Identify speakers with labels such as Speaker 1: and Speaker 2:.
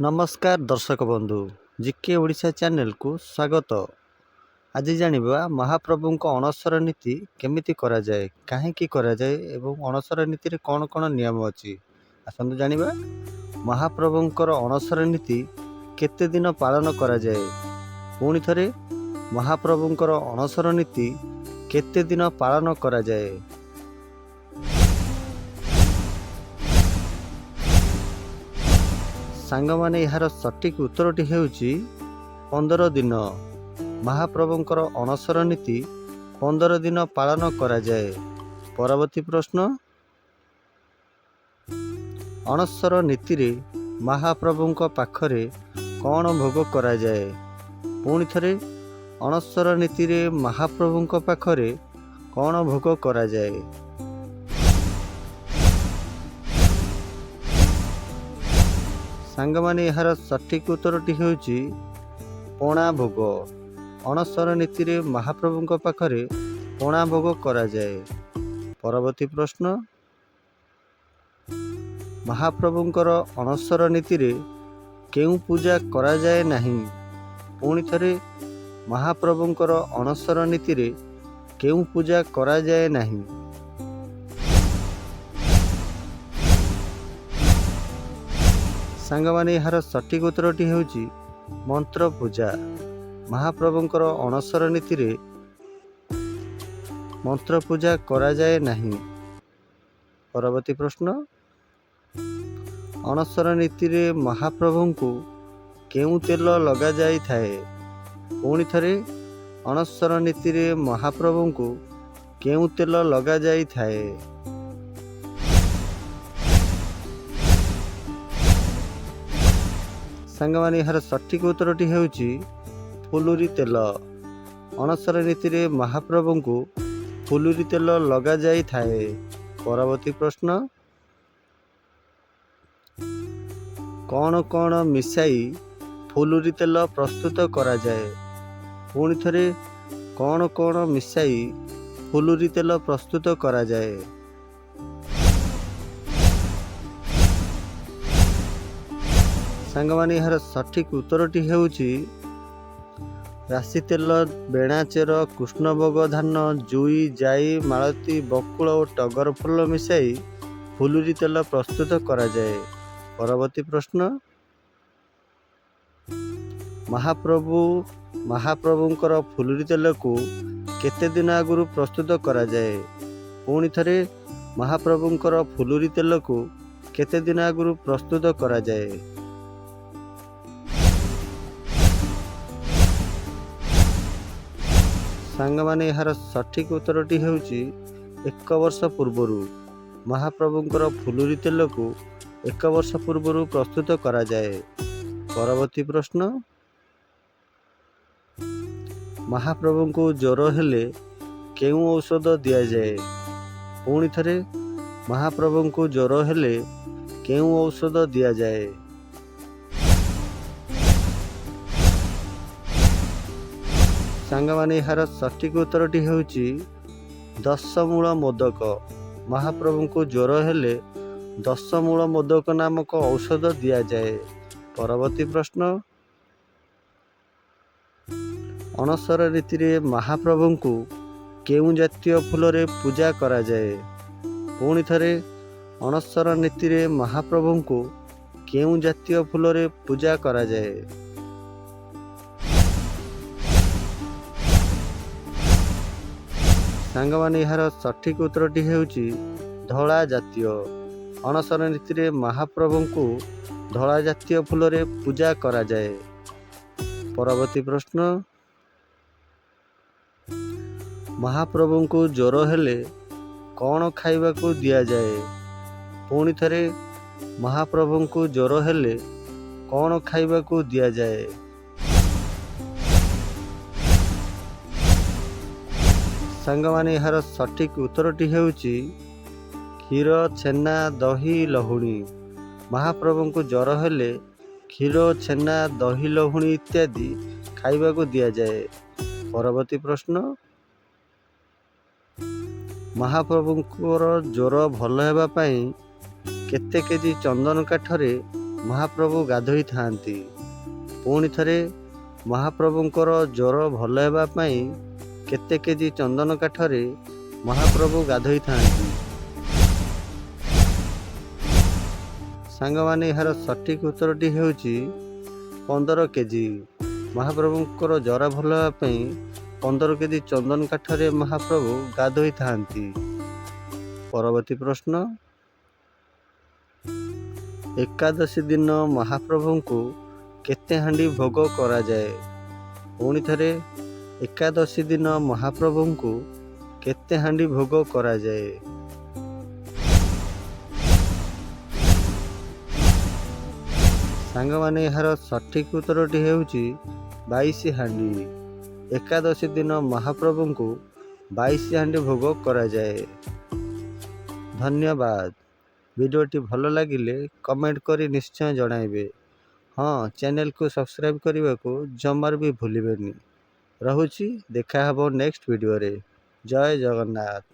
Speaker 1: नमस्कार दर्शक बंधु जीके ओडिशा चैनल को स्वागत। आज जानिबा महाप्रभुଙ୍କ अणसर नीति केमिति करा जाए, काहेकि करा जाए एवं अणसर नीति रे कौन कौन नियम अछि। आसंतु जानिबा महाप्रभुଙ୍କର अणसर नीति केते दिन पालन करा जाए। पुणी थरे महाप्रभुଙ୍କର अणसर नीति केते दिन पालन करा जाए। सांगमाने यार सटीक उत्तरटी हेउची 15 दिन। महाप्रभुଙ୍କର अणसर नीति 15 दिन पालन करा जाए। परवर्ती प्रश्न, अणसर नीति रे महाप्रभुଙ୍କ पाखरे कौन भोग करा जाए। पुणी थरे अणसर नीति रे महाप्रभुଙ୍କ पाखरे कौन भोग करा जाए। सांगमाने यार सठिक उत्तरटी हेउची पणा भोग। अणसर नीति रे महाप्रभुଙ୍କ पाखरे पणा भोग करा जाए। परवर्ती प्रश्न, महाप्रभुଙ୍କର अणसर नीति रे केउ पूजा करा जाए नहीं। पुणी थरे महाप्रभुଙ୍କର अणसर नीति रे केउ पूजा करा जाए नहीं। सांगमाने यार सठिक उत्तरटी हेउची मंत्र पूजा। महाप्रभुଙ୍କର अणसर नीति रे मंत्र पूजा करा जाए नहीं। परवर्ती प्रश्न, अणसर नीति रे महाप्रभुଙ୍କୁ केउ तेल लगा जाई थाए। पुणी थरे अणसर नीति रे महाप्रभुଙ୍କୁ केउ तेल लगा जाई थाए। सांगमाने यार सठिक उत्तरटी हेउची फुलुरी तेल। अणसर नीति रे महाप्रभुଙ୍କୁ फुलुरी तेल लगा जाई थाए। परवर्ती प्रश्न, कौन कौन मिसाई फुलुरी तेल प्रस्तुत करा जाए। पुणी थरे कौन कौन मिसाई फुलुरी तेल प्रस्तुत करा जाए। सांगमाने यार सठिक उत्तरटी हेउची राशि तेल, बेणाचेर, कृष्णभोग धान, जुई, जाई, मालती, बकुल और टगर फूल मिसाई फुलुरी तेल प्रस्तुत करा जाए। परवर्ती प्रश्न, महाप्रभुଙ୍କର फुलुरी तेल को केते दिन आगुरु प्रस्तुत करा जाए। पुणी थरे महाप्रभुଙ୍କର फुलुरी तेल को केते दिन आगुरु प्रस्तुत करा जाए। सांगमाने यार सठिक उत्तरटी हेउची 1 वर्ष पूर्वरु। महाप्रभुଙ୍କର फुलुरी तेल को 1 वर्ष पूर्वरु प्रस्तुत करा जाए। परवर्ती प्रश्न, महाप्रभुଙ୍କୁ ज्वर हेले केउ औषध दिया जाए। पुणी थरे महाप्रभुଙ୍କୁ ज्वर हेले केउ औषध दिया जाए। सांगमाने यार सठिक उत्तरटी हेउची 10 मूल मोदक। महाप्रभुଙ୍କୁ ज्वर हेले 10 मूल मोदक नामक औषध दिया जाए। परवर्ती प्रश्न, अणसर रीति रे महाप्रभुଙ୍କୁ केउ जातीय फूल रे पूजा करा जाए। पुणी थरे अणसर नीति रे महाप्रभुଙ୍କୁ केउ जातीय फूल रे पूजा करा जाए। सांगमाने यार सठिक उत्तरटी हेउची धला जातीय। अणसर नीति रे महाप्रभुଙ୍କୁ धला जातीय फूल रे पूजा करा जाए। परवर्ती प्रश्न, महाप्रभुଙ୍କୁ ज्वर हेले कौन खाइबाकू दिया जाए। पुणी थरे महाप्रभुଙ୍କୁ ज्वर हेले कौन खाइबाकू दिया जाए। सांगमाने यार सठिक उत्तरटी हेउची क्षीर, छेना, दही, लहुणी। महाप्रभुଙ୍କୁ ज्वर हेले क्षीर, छेना, दही, लहुणी इत्यादि खाइबाकू दिया जाए। परवर्ती प्रश्न, महाप्रभुଙ୍କର ज्वर भल हेबा पई केते केजी चंदन काठरे ମହାପ୍ରଭୁ ଗାଧୋଇଥାନ୍ତି। ପୁଣି ଥରେ ମହାପ୍ରଭୁଙ୍କର ଜ୍ୱର ଭଲ ହେବା ପାଇଁ କେତେ କେଜି ଚନ୍ଦନ କାଠରେ ମହାପ୍ରଭୁ ଗାଧୋଇଥାନ୍ତି। ସାଙ୍ଗମାନେ ଏହାର ସଠିକ୍ ଉତ୍ତରଟି ହେଉଛି 15 କେଜି। ମହାପ୍ରଭୁଙ୍କର ଜ୍ୱର ଭଲ ହେବା ପାଇଁ 15 କେଜି ଚନ୍ଦନ କାଠରେ ମହାପ୍ରଭୁ ଗାଧୋଇଥାନ୍ତି। ପରବର୍ତ୍ତୀ ପ୍ରଶ୍ନ, ଏକାଦଶୀ ଦିନ ମହାପ୍ରଭୁଙ୍କୁ କେତେ ହାଣ୍ଡି ଭୋଗ କରାଯାଏ? ପୁଣି ଥରେ, ଏକାଦଶୀ ଦିନ ମହାପ୍ରଭୁଙ୍କୁ କେତେ ହାଣ୍ଡି ଭୋଗ କରାଯାଏ? ସାଙ୍ଗମାନେ ଏହାର ସଠିକ୍ ଉତ୍ତରଟି ହେଉଛି 22 ହାଣ୍ଡି। ଏକାଦଶୀ ଦିନ ମହାପ୍ରଭୁଙ୍କୁ 22 ହାଣ୍ଡି ଭୋଗ କରାଯାଏ। ଧନ୍ୟବାଦ। ଭିଡ଼ିଓଟି ଭଲ ଲାଗିଲେ କମେଣ୍ଟ କରି ନିଶ୍ଚୟ ଜଣାଇବେ। ହଁ, ଚ୍ୟାନେଲକୁ ସବସ୍କ୍ରାଇବ୍ କରିବାକୁ ଜମାରୁ ବି ଭୁଲିବେନି। ରହୁଛି, ଦେଖା ହେବ ନେକ୍ସଟ ଭିଡ଼ିଓରେ। ଜୟ ଜଗନ୍ନାଥ।